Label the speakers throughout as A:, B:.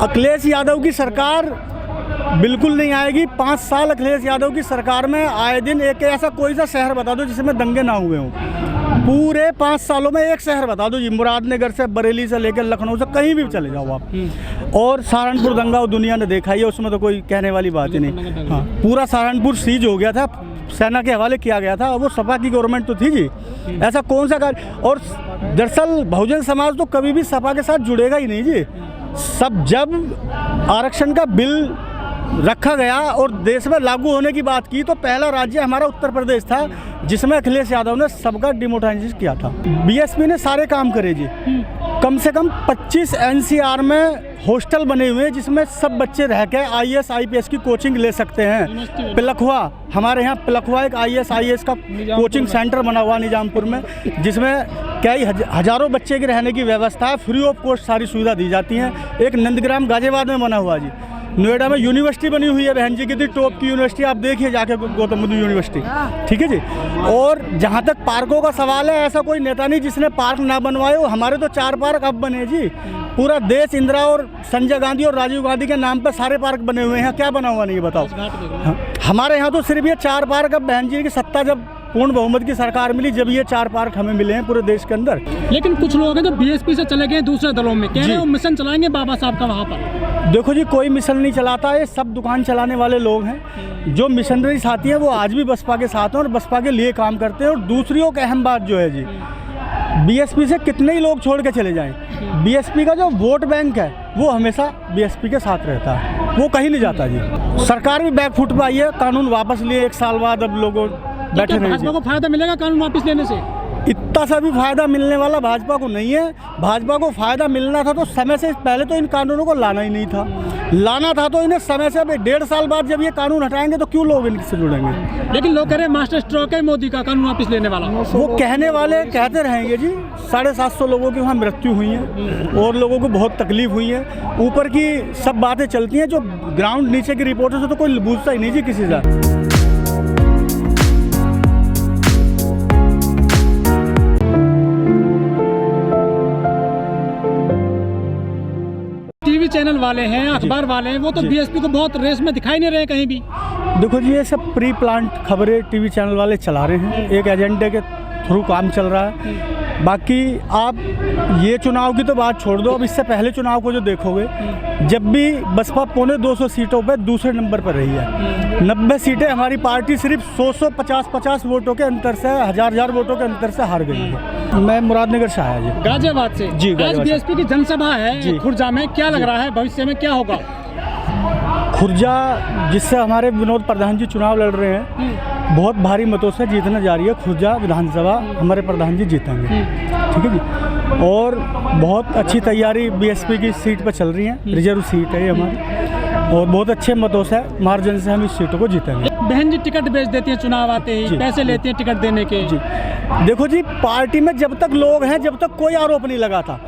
A: अखिलेश यादव की सरकार बिल्कुल नहीं आएगी। 5 साल अखिलेश यादव की सरकार में आए दिन एक ऐसा कोई सा शहर बता दो जिसमें दंगे ना हुए हों। पूरे 5 सालों में एक शहर बता दो जी, मुरादनगर से, बरेली से लेकर लखनऊ से, कहीं भी चले जाओ आप। और सहारनपुर दंगा दुनिया ने देखा ही है, उसमें तो कोई कहने वाली बात ही नहीं। हाँ, पूरा सहारनपुर सीज हो गया था, सेना के हवाले किया गया था। वो सपा की गवर्नमेंट तो थी जी, ऐसा कौन सा कार्य। और दरअसल बहुजन समाज तो कभी भी सपा के साथ जुड़ेगा ही नहीं जी। सब जब आरक्षण का बिल रखा गया और देश में लागू होने की बात की तो पहला राज्य हमारा उत्तर प्रदेश था जिसमें अखिलेश यादव ने सबका डिमोनेटाइजेशन किया था। बीएसपी ने सारे काम करे जी। कम से कम 25 एनसीआर में हॉस्टल बने हुए हैं जिसमें सब बच्चे रह के आईएएस आईपीएस की कोचिंग ले सकते हैं। पिलखुआ, हमारे यहाँ पिलखुआ एक आईएएस आईएएस का कोचिंग सेंटर बना हुआ निजामपुर में, जिसमें कई हजारों बच्चे की रहने की व्यवस्था है, फ्री ऑफ कॉस्ट सारी सुविधा दी जाती है। एक नंदग्राम गाजियाबाद में बना हुआ जी। नोएडा में यूनिवर्सिटी बनी हुई है बहन जी, कितनी टॉप की यूनिवर्सिटी, आप देखिए जाके गौतम बुद्ध यूनिवर्सिटी, ठीक है जी। और जहाँ तक पार्कों का सवाल है, ऐसा कोई नेता नहीं जिसने पार्क ना बनवाए हो। हमारे तो 4 पार्क अब बने जी। पूरा देश इंदिरा और संजय गांधी और राजीव गांधी के नाम पर सारे पार्क बने हुए हैं, क्या बना हुआ नहीं बताओ। हमारे यहाँ तो सिर्फ ये 4 पार्क, अब बहन जी की सत्ता जब पूर्ण बहुमत की सरकार मिली जब ये 4 पार्क हमें मिले हैं पूरे देश के अंदर।
B: लेकिन कुछ लोग हैं जो बीएसपी से चले गए दूसरे दलों में, कह रहे हैं वो मिशन चलाएंगे बाबा साहब का वहाँ पर।
A: देखो जी, कोई मिशन नहीं चलाता, ये सब दुकान चलाने वाले लोग हैं। जो मिशनरी साथी हैं वो आज भी बसपा के साथ हैं और बसपा के लिए काम करते हैं। और दूसरी एक अहम बात जो है जी, बीएसपी से कितने ही लोग छोड़ के चले जाएं, बीएसपी का जो वोट बैंक है वो हमेशा बीएसपी के साथ रहता है, वो कहीं नहीं जाता जी। सरकार भी बैकफुट पे आई है, कानून वापस लिए 1 साल बाद, अब लोगों बैठे नहीं।
B: भाजपा को फायदा मिलेगा कानून वापस लेने से?
A: इतना सा भी फायदा मिलने वाला भाजपा को नहीं है। भाजपा को फायदा मिलना था तो समय से पहले तो इन कानूनों को लाना ही नहीं था। लाना था तो इन्हें समय से, 1.5 साल बाद जब ये कानून हटाएंगे तो क्यों लोग इनसे जुड़ेंगे।
B: लेकिन लोग कह रहे हैं मास्टर स्ट्रोक है मोदी का कानून वापस लेने वाला।
A: वो कहने वाले कहते रहेंगे जी। 750 लोगों की वहाँ मृत्यु हुई है और लोगों को बहुत तकलीफ हुई है। ऊपर की सब बातें चलती हैं, जो ग्राउंड नीचे की रिपोर्टों से तो कोई पूछता ही नहीं जी किसी से।
B: टीवी चैनल वाले हैं, अखबार वाले हैं, वो तो बीएसपी को बहुत रेस में दिखाई नहीं रहे कहीं भी।
A: देखो जी, ये सब प्री प्लांट खबरें टीवी चैनल वाले चला रहे हैं, एक एजेंडे के थ्रू काम चल रहा है। बाकी आप ये चुनाव की तो बात छोड़ दो, अब इससे पहले चुनाव को जो देखोगे, जब भी बसपा 250 सीटों पे दूसरे नंबर पर रही है। 90 सीटें हमारी पार्टी सिर्फ 100 50 वोटों के अंतर से, 1000 वोटों के अंतर से हार गई है। मैं मुरादनगर से आया जी,
B: गाजियाबाद से जी। आज बीएसपी की जनसभा है खुर्जा में, क्या लग रहा है भविष्य में क्या होगा?
A: खुर्जा जिससे हमारे विनोद प्रधान जी चुनाव लड़ रहे हैं, बहुत भारी मतों से जीतना जा रही है। खुर्जा विधानसभा हमारे प्रधान जी जीतेंगे, ठीक है जी। और बहुत अच्छी तैयारी बीएसपी की सीट पर चल रही है, रिजर्व सीट है ये हमारी, और बहुत अच्छे मतों से मार्जिन से हम इस सीटों को जीतेंगे।
B: बहन जी टिकट बेच देती है चुनाव आते ही, पैसे लेते हैं टिकट देने के जी।
A: देखो जी, पार्टी में जब तक लोग हैं, जब तक कोई आरोप नहीं लगा था।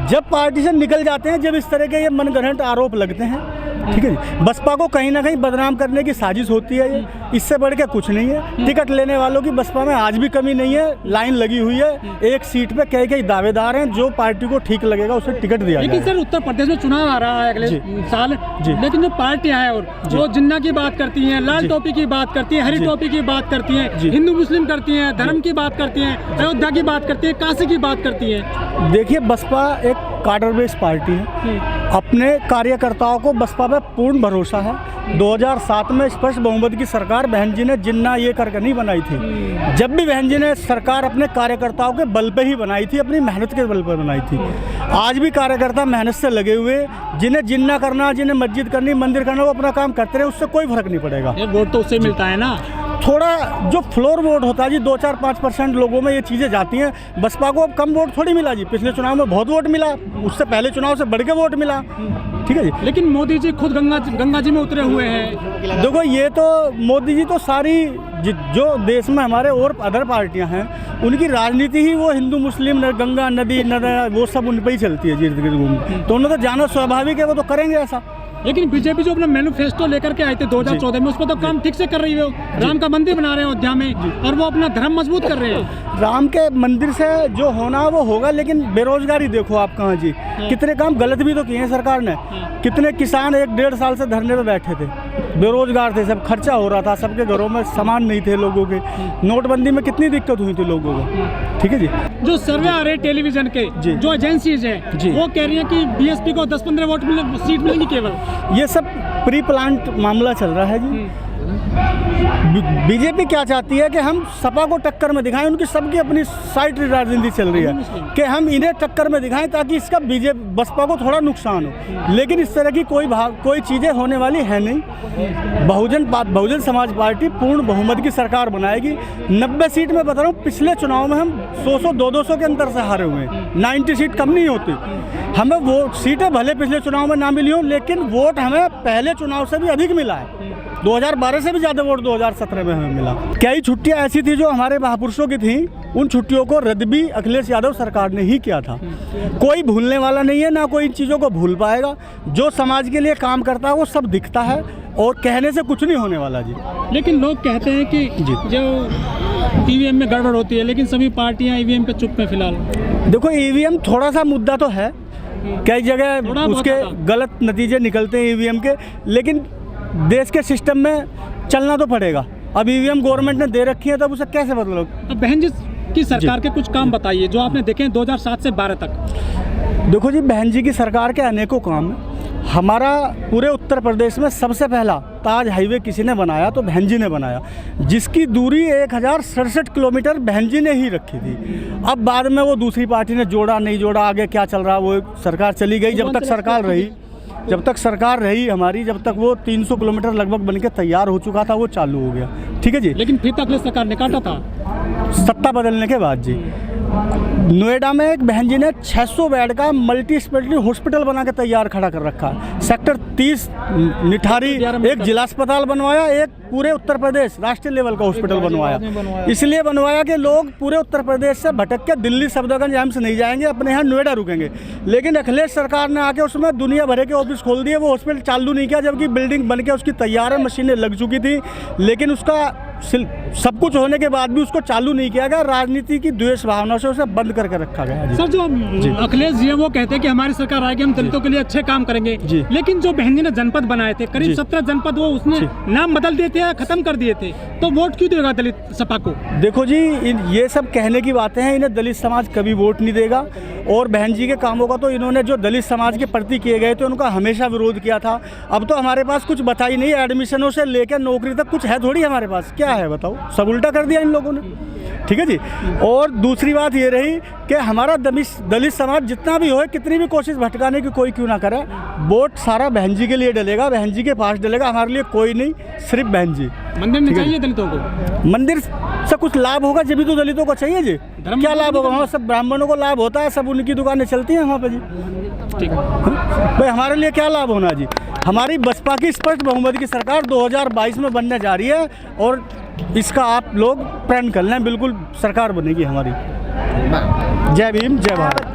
A: जब पार्टी से निकल जाते हैं, जब इस तरह के ये मनगढ़ंत आरोप लगते हैं, ठीक है जी, बसपा को कहीं ना कहीं बदनाम करने की साजिश होती है ये, इससे बढ़ के कुछ नहीं है। टिकट लेने वालों की बसपा में आज भी कमी नहीं है, लाइन लगी हुई है। एक सीट पे कई दावेदार हैं, जो पार्टी को ठीक लगेगा उसे टिकट दिया जाएगा।
B: लेकिन सर, उत्तर प्रदेश में चुनाव आ रहा है अगले साल, लेकिन जो पार्टियां हैं और वो जिन्ना की बात करती हैं, लाल टोपी की बात करती हैं, हरी टोपी की बात करती हैं, हिंदू मुस्लिम करती हैं, धर्म की बात करती हैं, अयोध्या की बात करती है, काशी की बात करती है।
A: देखिए, बसपा एक कार्डर बेस्ड पार्टी है, अपने कार्यकर्ताओं को बसपा पे पूर्ण भरोसा है। 2007 में स्पष्ट बहुमत की सरकार बहन जी ने जिन्ना ये करके नहीं बनाई थी। जब भी बहन जी ने सरकार अपने कार्यकर्ताओं के बल पे ही बनाई थी, अपनी मेहनत के बल पर बनाई थी। आज भी कार्यकर्ता मेहनत से लगे हुए, जिन्हें जिन्ना करना, जिन्हें मस्जिद करनी, मंदिर करना, वो अपना काम करते रहे, उससे कोई फर्क नहीं पड़ेगा।
B: वोट तो उससे मिलता है ना।
A: थोड़ा जो फ्लोर वोट होता है जी, 2-4-5% लोगों में ये चीज़ें जाती हैं। बसपा को अब कम वोट थोड़ी मिला जी, पिछले चुनाव में बहुत वोट मिला, उससे पहले चुनाव से बढ़ के वोट मिला, ठीक है जी।
B: लेकिन मोदी जी खुद गंगा जी में उतरे हुए हैं।
A: देखो, ये तो मोदी जी तो सारी जो देश में हमारे और अदर पार्टियां हैं, उनकी राजनीति ही वो हिंदू मुस्लिम, गंगा नदी वो सब उन पर ही चलती है जी, इर्द गिर्द घूम। तो उन्हें तो जाना स्वाभाविक है, वो तो करेंगे ऐसा।
B: लेकिन बीजेपी जो अपना मैनिफेस्टो लेकर के आए थे 2014 में, उस पर तो काम ठीक से कर रही है। राम का मंदिर बना रहे हैं अयोध्या में और वो अपना धर्म मजबूत कर रहे हैं।
A: राम के मंदिर से जो होना वो होगा, लेकिन बेरोजगारी देखो आप कहाँ जी। कितने काम गलत भी तो किए हैं सरकार ने। कितने किसान 1-1.5 साल से धरने पे बैठे थे, बेरोजगार थे, सब खर्चा हो रहा था, सबके घरों में सामान नहीं थे लोगों के। नोटबंदी में कितनी दिक्कत हुई थी लोगों को। ठीक है जी।
B: जो सर्वे आ रहे हैं टेलीविजन के, जो एजेंसीज हैं, वो कह रही हैं कि बीएसपी को 10-15 वोट सीट मिलेंगी केवल।
A: ये सब प्री प्लांट मामला चल रहा है जी। बीजेपी क्या चाहती है कि हम सपा को टक्कर में दिखाएं। उनकी सबकी अपनी साइड राजनीति चल रही है कि हम इन्हें टक्कर में दिखाएं ताकि इसका बसपा को थोड़ा नुकसान हो। लेकिन इस तरह की कोई चीज़ें होने वाली है नहीं। बहुजन समाज पार्टी पूर्ण बहुमत की सरकार बनाएगी। 90 सीट में बता रहा हूँ, पिछले चुनाव में हम 100-200 के अंतर से हारे हुए हैं। 90 सीट कम नहीं होती। हमें वोट सीटें भले पिछले चुनाव में ना मिली हो, लेकिन वोट हमें पहले चुनाव से भी अधिक मिला है। 2012 से भी ज़्यादा वोट 2017 में हमें मिला। कई छुट्टियां ऐसी थी जो हमारे महापुरुषों की थी, उन छुट्टियों को रद्द भी अखिलेश यादव सरकार ने ही किया था। कोई भूलने वाला नहीं है, ना कोई इन चीज़ों को भूल पाएगा। जो समाज के लिए काम करता है वो सब दिखता है और कहने से कुछ नहीं होने वाला जी।
B: लेकिन लोग कहते हैं कि जो ईवीएम में गड़बड़ होती है, लेकिन सभी पार्टियां ईवीएम पे चुप हैं फिलहाल।
A: देखो, ईवीएम थोड़ा सा मुद्दा तो है, कई जगह उसके गलत नतीजे निकलते हैं ईवीएम के, लेकिन देश के सिस्टम में चलना तो पड़ेगा। अब ईवीएम गवर्नमेंट ने दे रखी है, तब उसे कैसे बदलो।
B: अब बहन जी की सरकार के कुछ काम बताइए जो आपने देखे हैं 2007 से 12 तक।
A: देखो जी, बहन जी की सरकार के अनेकों काम हैं। हमारा पूरे उत्तर प्रदेश में सबसे पहला ताज हाईवे किसी ने बनाया तो बहन जी ने बनाया, जिसकी दूरी 1067 किलोमीटर बहन जी ने ही रखी थी। अब बाद में वो दूसरी पार्टी ने जोड़ा नहीं जोड़ा, आगे क्या चल रहा, वो सरकार चली गई। जब तक सरकार रही हमारी, जब तक वो 300 किलोमीटर लगभग बन के तैयार हो चुका था, वो चालू हो गया। ठीक है जी।
B: लेकिन फिर तक सरकार ने काटा था
A: सत्ता बदलने के बाद जी। नोएडा में एक बहन जी ने 600 बेड का मल्टी स्पेशलिटी हॉस्पिटल बना के तैयार खड़ा कर रखा है। सेक्टर 30 निठारी एक जिला अस्पताल बनवाया, एक पूरे उत्तर प्रदेश राष्ट्रीय लेवल का हॉस्पिटल बनवाया। इसलिए बनवाया कि लोग पूरे उत्तर प्रदेश से भटक के दिल्ली सफदरजंग एम्स नहीं जाएंगे, अपने यहाँ नोएडा रुकेंगे। लेकिन अखिलेश सरकार ने आके उसमें दुनिया भर के ऑफिस खोल दिए, वो हॉस्पिटल चालू नहीं किया, जबकि बिल्डिंग बन के उसकी तैयार है, मशीनें लग चुकी थी, लेकिन उसका सब कुछ होने के बाद भी उसको चालू नहीं किया गया। राजनीति की द्वेष भावना से उसे बंद करके रखा गया।
B: सर, जो अखिलेश जी वो कहते हैं कि हमारी सरकार आएगी, हम दलितों के लिए अच्छे काम करेंगे, लेकिन जो बहन जी ने जनपद बनाए थे करीब 17 जनपद, वो उसने नाम बदल दिए थे या खत्म कर दिए थे, तो वोट क्यों देगा दलित सपा को? देखो जी, ये सब कहने की बातें हैं, इन्हें दलित समाज कभी वोट नहीं देगा। और बहन जी के कामों का तो इन्होंने जो दलित समाज के प्रति किए गए थे उनका हमेशा विरोध किया था। अब तो हमारे पास कुछ बता ही नहीं, एडमिशनों से लेकर नौकरी तक कुछ है थोड़ी हमारे पास। क्या है बताओ, सब उल्टा कर दिया इन लोगों ने। ठीक है जी। और दूसरी बात ये रही कि हमारा दलित समाज जितना भी हो, कितनी भी कोशिश भटकाने की कोई क्यों ना करे, वोट सारा बहन जी के लिए डलेगा, बहन जी के पास डलेगा, हमारे लिए कोई नहीं, सिर्फ बहन जी। मंदिर नहीं चाहिए दलितों को? मंदिर
A: से कुछ लाभ होगा जब भी तो दलितों को चाहिए जी। क्या लाभ होगा? वहाँ सब ब्राह्मणों को लाभ होता है, सब उनकी दुकानें चलती हैं वहाँ पे जी। ठीक है भाई, हमारे लिए क्या लाभ होना जी। हमारी बसपा की स्पष्ट बहुमत की सरकार 2022 में बनने जा रही है और इसका आप लोग प्रण कर लें, बिल्कुल सरकार बनेगी हमारी। जय भीम, जय भारत।